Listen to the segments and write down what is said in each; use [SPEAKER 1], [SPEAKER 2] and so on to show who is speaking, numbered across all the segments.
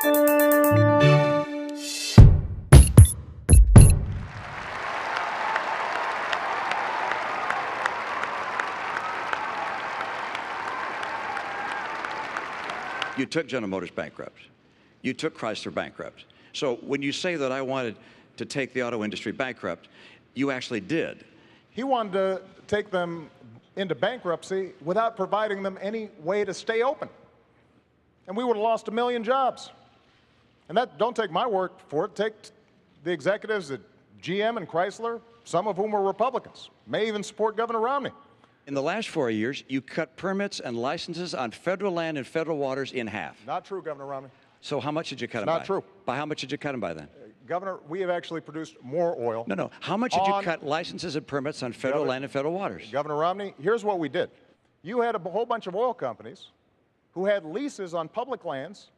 [SPEAKER 1] You took General Motors bankrupt. You took Chrysler bankrupt. So when you say that I wanted to take the auto industry bankrupt, you actually did.
[SPEAKER 2] He wanted to take them into bankruptcy without providing them any way to stay open. And we would have lost 1 million jobs. And that, don't take my word for it, take the executives at GM and Chrysler, some of whom were Republicans, may even support Governor Romney.
[SPEAKER 1] In the last 4 years, you cut permits and licenses on federal land and federal waters in half.
[SPEAKER 2] Not true, Governor Romney.
[SPEAKER 1] So how much did you cut them by?
[SPEAKER 2] Not true.
[SPEAKER 1] By how much did you cut them by then?
[SPEAKER 2] Governor, we have actually produced more oil.
[SPEAKER 1] No. How much did you cut licenses and permits on federal land and federal waters?
[SPEAKER 2] Governor Romney, here's what we did. You had a whole bunch of oil companies who had leases on public lands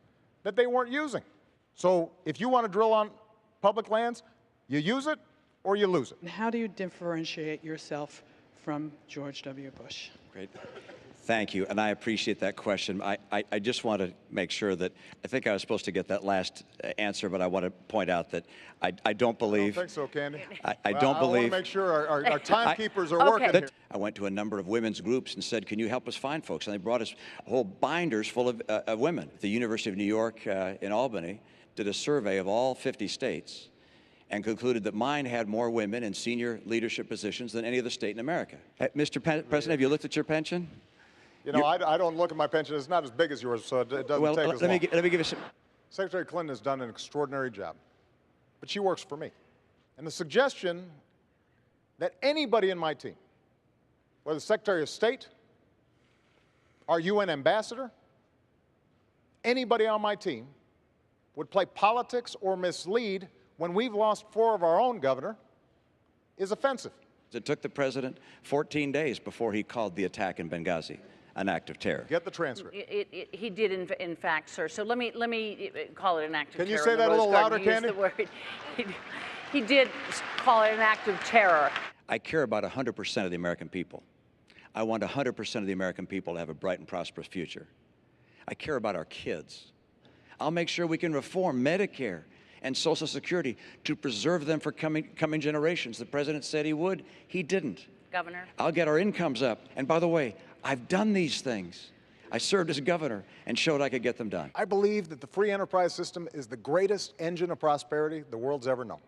[SPEAKER 2] that they weren't using. So if you want to drill on public lands, you use it or you lose it.
[SPEAKER 3] How do you differentiate yourself from George W. Bush?
[SPEAKER 1] Great. Thank you, and I appreciate that question. I just want to make sure that, I think I was supposed to get that last answer, but I want to point out that I don't believe.
[SPEAKER 2] I don't think so, Candy.
[SPEAKER 1] I don't believe.
[SPEAKER 2] I want to make sure our timekeepers are working here.
[SPEAKER 1] I went to a number of women's groups and said, can you help us find folks? And they brought us whole binders full of women. The University of New York in Albany did a survey of all 50 states and concluded that mine had more women in senior leadership positions than any other state in America. Mr. President, have you looked at your pension?
[SPEAKER 2] You know, I don't look at my pension. It's not as big as yours, so it doesn't take as long.
[SPEAKER 1] Let me give you some.
[SPEAKER 2] Secretary Clinton has done an extraordinary job, but she works for me. And the suggestion that anybody in my team, whether Secretary of State, our UN ambassador, anybody on my team would play politics or mislead when we've lost 4 of our own, Governor, is offensive.
[SPEAKER 1] It took the president 14 days before he called the attack in Benghazi an act of terror.
[SPEAKER 2] Get the transcript.
[SPEAKER 4] He did, in fact, sir. So let me call it an act of terror.
[SPEAKER 2] Can you say that a little louder, Candy?
[SPEAKER 4] He did call it an act of terror.
[SPEAKER 1] I care about 100% of the American people. I want 100% of the American people to have a bright and prosperous future. I care about our kids. I'll make sure we can reform Medicare and Social Security to preserve them for coming generations. The president said he would. He didn't.
[SPEAKER 4] Governor.
[SPEAKER 1] I'll get our incomes up. And by the way, I've done these things. I served as governor and showed I could get them done.
[SPEAKER 2] I believe that the free enterprise system is the greatest engine of prosperity the world's ever known.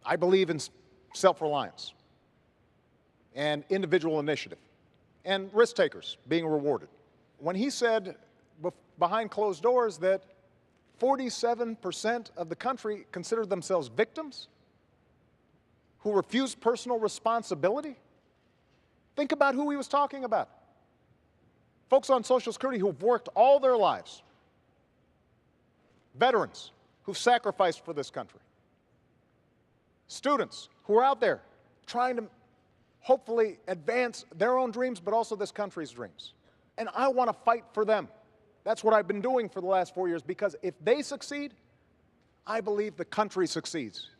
[SPEAKER 2] I believe in self-reliance and individual initiative and risk takers being rewarded. When he said behind closed doors that 47% of the country consider themselves victims who refuse personal responsibility, think about who he was talking about. Folks on Social Security who've worked all their lives, veterans who've sacrificed for this country, students who are out there trying to hopefully advance their own dreams, but also this country's dreams. And I want to fight for them. That's what I've been doing for the last 4 years, because if they succeed, I believe the country succeeds.